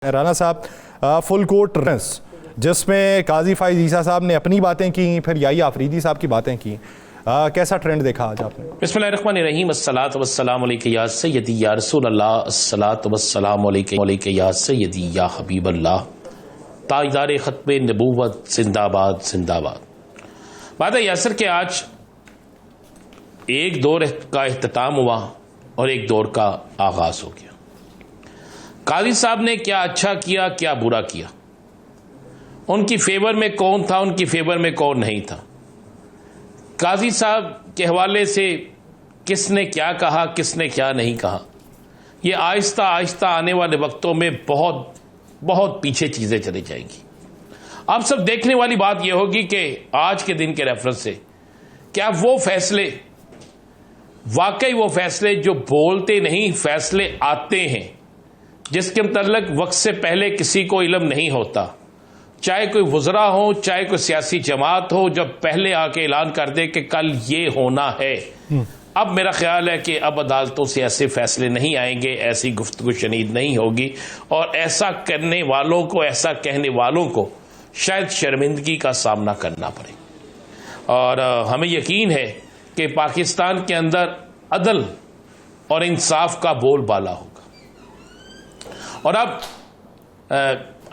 رانا صاحب فل کوٹ ریفرنس جس میں قاضی فائز عیسیٰ صاحب نے اپنی باتیں کی، پھر یائی آفریدی صاحب کی باتیں کی، کیسا ٹرینڈ دیکھا آج آپ نے؟ بسم اللہ الرحمن الرحیم۔ الصلاۃ والسلام علیک یا سیدی یا رسول اللہ، الصلاۃ والسلام علیک یا سیدی یا حبیب اللہ، تاجدار ختم نبوت زندہ باد زندہ باد۔ بات ہے یاسر کہ آج ایک دور کا اختتام ہوا اور ایک دور کا آغاز ہو گیا۔ قاضی صاحب نے کیا اچھا کیا، کیا برا کیا، ان کی فیور میں کون تھا، ان کی فیور میں کون نہیں تھا، قاضی صاحب کے حوالے سے کس نے کیا کہا، کس نے کیا نہیں کہا، یہ آہستہ آہستہ آنے والے وقتوں میں بہت بہت پیچھے چیزیں چلی جائیں گی۔ آپ سب دیکھنے والی بات یہ ہوگی کہ آج کے دن کے ریفرنس سے کیا وہ فیصلے واقعی وہ فیصلے جو بولتے نہیں فیصلے آتے ہیں، جس کے متعلق وقت سے پہلے کسی کو علم نہیں ہوتا، چاہے کوئی وزراء ہو، چاہے کوئی سیاسی جماعت ہو، جب پہلے آ کے اعلان کر دے کہ کل یہ ہونا ہے۔ اب میرا خیال ہے کہ اب عدالتوں سے ایسے فیصلے نہیں آئیں گے، ایسی گفتگو شنید نہیں ہوگی، اور ایسا کرنے والوں کو، ایسا کہنے والوں کو شاید شرمندگی کا سامنا کرنا پڑے۔ اور ہمیں یقین ہے کہ پاکستان کے اندر عدل اور انصاف کا بول بالا ہوگا۔ اور اب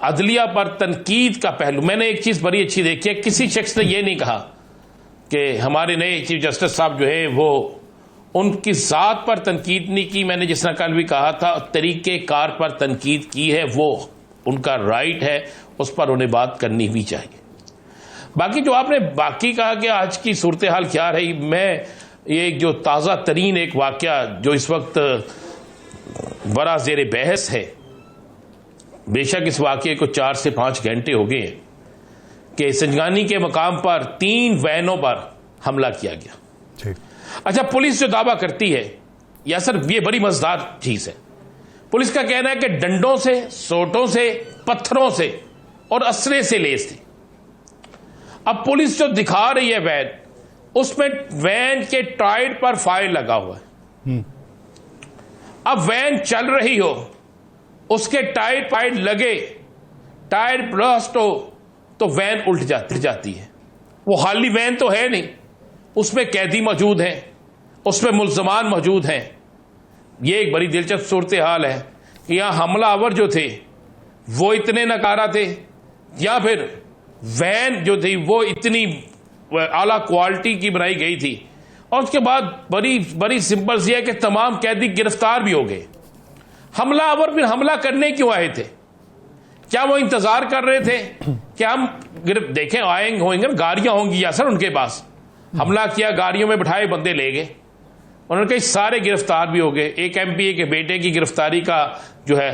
عدلیہ پر تنقید کا پہلو، میں نے ایک چیز بڑی اچھی دیکھی ہے، کسی شخص نے یہ نہیں کہا کہ ہمارے نئے چیف جسٹس صاحب جو ہے وہ ان کی ذات پر تنقید نہیں کی، میں نے جس طرح کل بھی کہا تھا طریقہ کار پر تنقید کی ہے، وہ ان کا رائٹ ہے، اس پر انہیں بات کرنی بھی چاہیے۔ باقی جو آپ نے باقی کہا کہ آج کی صورتحال کیا رہی، میں یہ جو تازہ ترین ایک واقعہ جو اس وقت بڑا زیر بحث ہے، بے شک اس واقعے کو 4 سے 5 گھنٹے ہو گئے کہ سنجگانی کے مقام پر 3 وینوں پر حملہ کیا گیا۔ اچھا، پولیس جو دعویٰ کرتی ہے یا سر یہ بڑی مزدار چیز ہے، پولیس کا کہنا ہے کہ ڈنڈوں سے، سوٹوں سے، پتھروں سے اور اسلحے سے لیس تھی۔ اب پولیس جو دکھا رہی ہے وین، اس میں وین کے ٹائر پر فائر لگا ہوا ہے۔ اب وین چل رہی ہو، اس کے ٹائر پائر لگے، ٹائر برسٹ ہو تو وین الٹ جاتی ہے۔ وہ خالی وین تو ہے نہیں، اس میں قیدی موجود ہیں، اس میں ملزمان موجود ہیں۔ یہ ایک بڑی دلچسپ صورتحال ہے کہ یہاں حملہ آور جو تھے وہ اتنے ناکارہ تھے، یا پھر وین جو تھی وہ اتنی اعلیٰ کوالٹی کی بنائی گئی تھی۔ اور اس کے بعد بڑی سمپل سی ہے کہ تمام قیدی گرفتار بھی ہو گئے۔ حملہ آور پھر حملہ کرنے کیوں آئے تھے؟ کیا وہ انتظار کر رہے تھے کہ ہم دیکھیں ہوئیں گے گاڑیاں ہوں گی یا سر ان کے پاس، حملہ کیا، گاڑیوں میں بٹھائے بندے لے گئے، انہوں نے کئی سارے گرفتار بھی ہو گئے۔ ایک ایم پی اے کے بیٹے کی گرفتاری کا جو ہے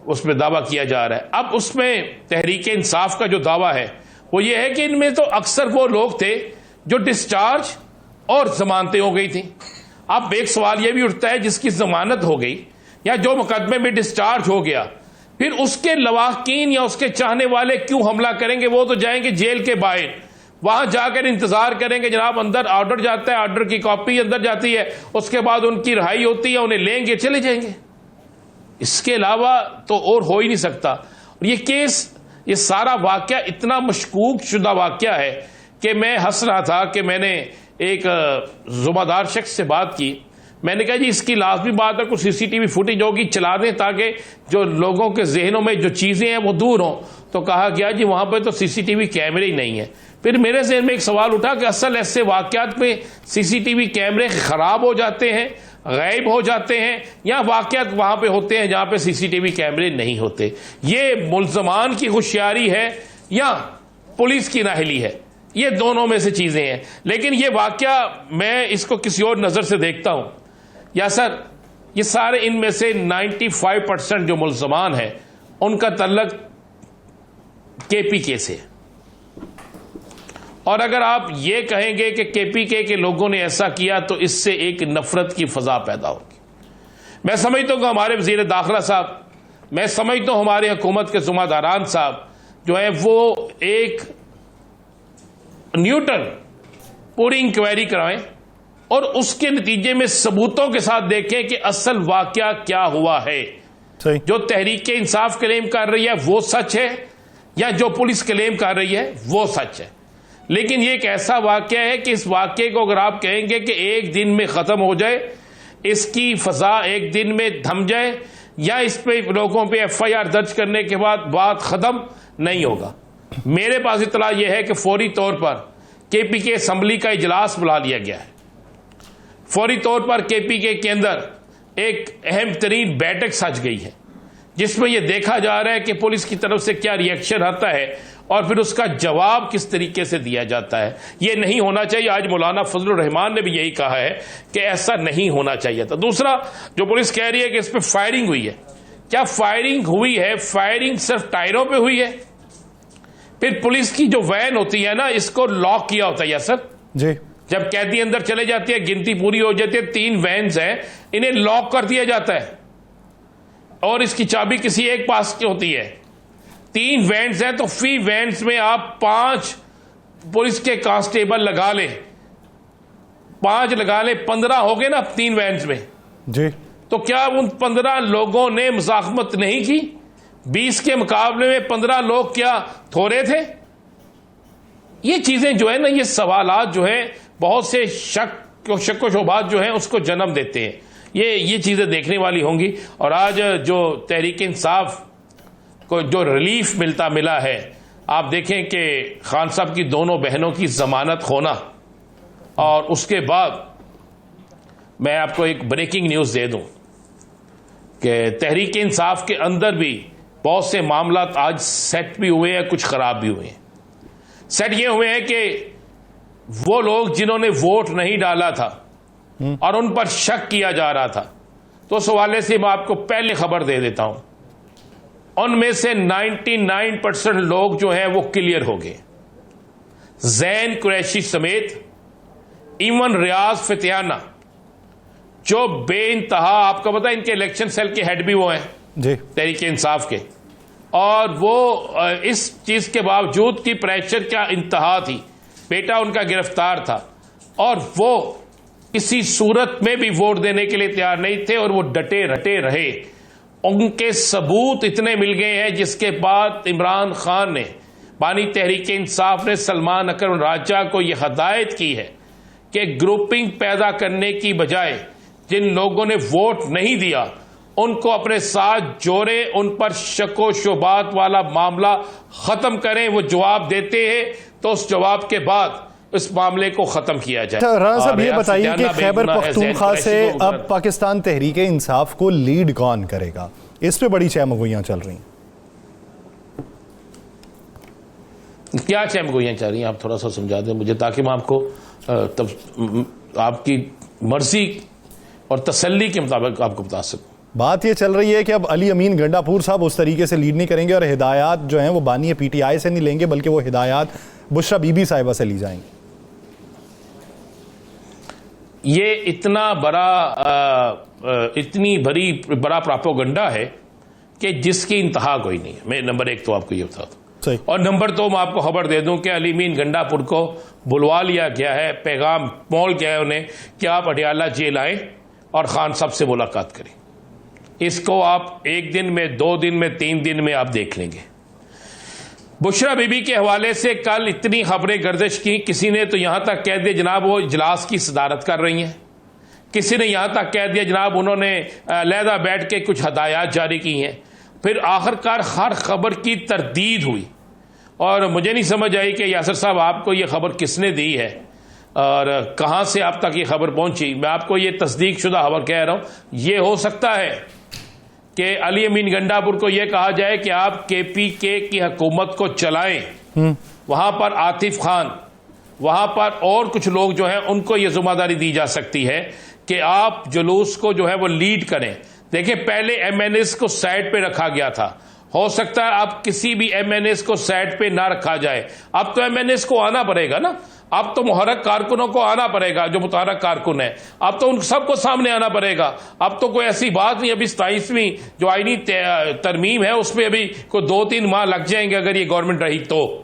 اس میں دعویٰ کیا جا رہا ہے۔ اب اس میں تحریک انصاف کا جو دعویٰ ہے وہ یہ ہے کہ ان میں تو اکثر وہ لوگ تھے جو ڈسچارج اور ضمانتیں ہو گئی تھیں۔ اب ایک سوال یہ بھی اٹھتا ہے جس کی ضمانت ہو گئی یا جو مقدمے میں ڈسچارج ہو گیا، پھر اس کے لواحقین یا اس کے چاہنے والے کیوں حملہ کریں گے؟ وہ تو جائیں گے جیل کے باہر، وہاں جا کر انتظار کریں گے، جناب اندر آرڈر جاتا ہے، آرڈر کی کاپی اندر جاتی ہے، اس کے بعد ان کی رہائی ہوتی ہے، انہیں لیں گے، چلے جائیں گے۔ اس کے علاوہ تو اور ہو ہی نہیں سکتا۔ اور یہ کیس، یہ سارا واقعہ اتنا مشکوک شدہ واقعہ ہے کہ میں ہنس رہا تھا کہ میں نے ایک ذمہ دار شخص سے بات کی، میں نے کہا جی اس کی لازمی بات ہے کوئی سی ٹی وی فوٹیج ہوگی، چلا دیں تاکہ جو لوگوں کے ذہنوں میں جو چیزیں ہیں وہ دور ہوں۔ تو کہا گیا جی وہاں پہ تو سی ٹی وی کیمرے ہی نہیں ہیں۔ پھر میرے ذہن میں ایک سوال اٹھا کہ اصل ایسے واقعات میں سی ٹی وی کیمرے خراب ہو جاتے ہیں، غائب ہو جاتے ہیں، یا واقعات وہاں پہ ہوتے ہیں جہاں پہ سی ٹی وی کیمرے نہیں ہوتے؟ یہ ملزمان کی ہوشیاری ہے یا پولیس کی نااہلی ہے؟ یہ دونوں میں سے چیزیں ہیں۔ لیکن یہ واقعہ میں اس کو کسی اور نظر سے دیکھتا ہوں، یا سر یہ سارے ان میں سے 95% جو ملزمان ہیں ان کا تعلق کے پی کے سے، اور اگر آپ یہ کہیں گے کہ کے پی کے لوگوں نے ایسا کیا تو اس سے ایک نفرت کی فضا پیدا ہوگی۔ میں سمجھتا ہوں کہ ہمارے وزیر داخلہ صاحب، میں سمجھتا ہوں ہمارے حکومت کے ذمہ داران صاحب جو ہیں وہ ایک نیوٹن پوری انکوائری کروائیں اور اس کے نتیجے میں ثبوتوں کے ساتھ دیکھیں کہ اصل واقعہ کیا ہوا ہے۔ صحیح. جو تحریک انصاف کلیم کر رہی ہے وہ سچ ہے یا جو پولیس کلیم کر رہی ہے وہ سچ ہے. لیکن یہ ایک ایسا واقعہ ہے کہ اس واقعے کو اگر آپ کہیں گے کہ ایک دن میں ختم ہو جائے, اس کی فضا ایک دن میں تھم جائے, یا اس پہ لوگوں پہ ایف آئی آر درج کرنے کے بعد بات ختم, نہیں ہوگا. میرے پاس اطلاع یہ ہے کہ فوری طور پر کے پی کے اسمبلی کا اجلاس بلا لیا گیا ہے. فوری طور پر کے پی کے اندر ایک اہم ترین بیٹھک سج گئی ہے, جس میں یہ دیکھا جا رہا ہے کہ پولیس کی طرف سے کیا ری ایکشن آتا ہے اور پھر اس کا جواب کس طریقے سے دیا جاتا ہے. یہ نہیں ہونا چاہیے. آج مولانا فضل الرحمان نے بھی یہی کہا ہے کہ ایسا نہیں ہونا چاہیے تھا. دوسرا, جو پولیس کہہ رہی ہے کہ اس پہ فائرنگ ہوئی ہے, کیا فائرنگ ہوئی ہے؟ فائرنگ صرف ٹائروں پہ ہوئی ہے. پھر پولیس کی جو وین ہوتی ہے نا, اس کو لاک کیا ہوتا ہے سر جی. جب قیدی اندر چلے جاتی ہے, گنتی پوری ہو جاتی ہے, 3 وینز ہیں, انہیں لاک کر دیا جاتا ہے اور اس کی چابی کسی ایک پاس کی ہوتی ہے. 3 وینز ہیں تو فی وینز میں آپ 5 پولیس کے کانسٹیبل لگا لیں, 5 لگا لیں, 15 ہو گئے نا 3 وینز میں جی. تو کیا ان 15 لوگوں نے مزاحمت نہیں کی؟ 20 کے مقابلے میں 15 لوگ کیا تھوڑے تھے؟ یہ چیزیں جو ہے نا, یہ سوالات جو ہیں بہت سے شک و شبہات جو ہیں اس کو جنم دیتے ہیں. یہ چیزیں دیکھنے والی ہوں گی. اور آج جو تحریک انصاف کو جو ریلیف ملا ہے, آپ دیکھیں کہ خان صاحب کی دونوں بہنوں کی ضمانت ہونا, اور اس کے بعد میں آپ کو ایک بریکنگ نیوز دے دوں کہ تحریک انصاف کے اندر بھی بہت سے معاملات آج سیٹ بھی ہوئے ہیں, کچھ خراب بھی ہوئے ہیں. سیٹ یہ ہوئے ہیں کہ وہ لوگ جنہوں نے ووٹ نہیں ڈالا تھا اور ان پر شک کیا جا رہا تھا, تو اس حوالے سے میں آپ کو پہلے خبر دے دیتا ہوں, ان میں سے 99% لوگ جو ہیں وہ کلیئر ہو گئے. زین قریشی سمیت, ایون ریاض فتیانہ, جو بے انتہا, آپ کو پتا ان کے الیکشن سیل کے ہیڈ بھی وہ ہیں جی تحریک انصاف کے, اور وہ اس چیز کے باوجود کی پریشر کیا انتہا تھی, بیٹا ان کا گرفتار تھا اور وہ کسی صورت میں بھی ووٹ دینے کے لیے تیار نہیں تھے, اور وہ ڈٹے رٹے رہے. ان کے ثبوت اتنے مل گئے ہیں, جس کے بعد عمران خان نے, بانی تحریک انصاف نے سلمان اکرم راجہ کو یہ ہدایت کی ہے کہ گروپنگ پیدا کرنے کی بجائے جن لوگوں نے ووٹ نہیں دیا ان کو اپنے ساتھ جوڑے, ان پر شک و شبہات والا معاملہ ختم کریں. وہ جواب دیتے ہیں تو اس جواب کے بعد اس معاملے کو ختم کیا جائے. رانا صاحب یہ بتائیے کہ خیبر پختونخوا سے اب پاکستان تحریک انصاف کو لیڈ کون کرے گا؟ اس پہ بڑی چہمگوئیاں چل رہی ہیں. کیا چہمگوئیاں چل رہی ہیں آپ تھوڑا سا سمجھا دیں مجھے, تاکہ میں آپ کو آپ کی مرضی اور تسلی کے مطابق آپ کو بتا سکوں. بات یہ چل رہی ہے کہ اب علی امین گنڈا پور صاحب اس طریقے سے لیڈ نہیں کریں گے اور ہدایات جو ہیں وہ بانی پی ٹی آئی سے نہیں لیں گے, بلکہ وہ ہدایات بشرا بی بی صاحبہ سے لی جائیں گی. یہ اتنا بڑا پراپوگنڈا ہے کہ جس کی انتہا کوئی نہیں ہے. میں نمبر 1 تو آپ کو یہ بتا دوں, اور نمبر 2 میں آپ کو خبر دے دوں کہ علی امین گنڈا پور کو بلوا لیا گیا ہے, پیغام مول گیا ہے انہیں کہ آپ اڈیالہ جیل آئیں اور خان صاحب سے ملاقات کریں. اس کو آپ 1 دن میں, 2 دن میں, 3 دن میں آپ دیکھ لیں گے. بشرا بی بی کے حوالے سے کل اتنی خبریں گردش کی, کسی نے تو یہاں تک کہہ دیا جناب وہ اجلاس کی صدارت کر رہی ہیں, کسی نے یہاں تک کہہ دیا جناب انہوں نے علیحدہ بیٹھ کے کچھ ہدایات جاری کی ہیں. پھر آخرکار ہر خبر کی تردید ہوئی, اور مجھے نہیں سمجھ آئی کہ یاسر صاحب آپ کو یہ خبر کس نے دی ہے اور کہاں سے آپ تک یہ خبر پہنچی. میں آپ کو یہ تصدیق شدہ خبر کہہ رہا ہوں. یہ ہو سکتا ہے کہ علی امین گنڈا پور کو یہ کہا جائے کہ آپ کے پی کے کی حکومت کو چلائیں, وہاں پر عاطف خان, وہاں پر اور کچھ لوگ جو ہیں ان کو یہ ذمہ داری دی جا سکتی ہے کہ آپ جلوس کو جو ہے وہ لیڈ کریں. دیکھیں پہلے ایم این ایس کو سائڈ پہ رکھا گیا تھا, ہو سکتا ہے اب کسی بھی ایم این ایس کو سائڈ پہ نہ رکھا جائے. اب تو ایم این ایس کو آنا پڑے گا نا, اب تو محرک کارکنوں کو آنا پڑے گا, جو متحرک کارکن ہیں اب تو ان سب کو سامنے آنا پڑے گا. اب تو کوئی ایسی بات نہیں, ابھی 27ویں جو آئینی ترمیم ہے اس میں ابھی کوئی 2-3 ماہ لگ جائیں گے اگر یہ گورنمنٹ رہی تو.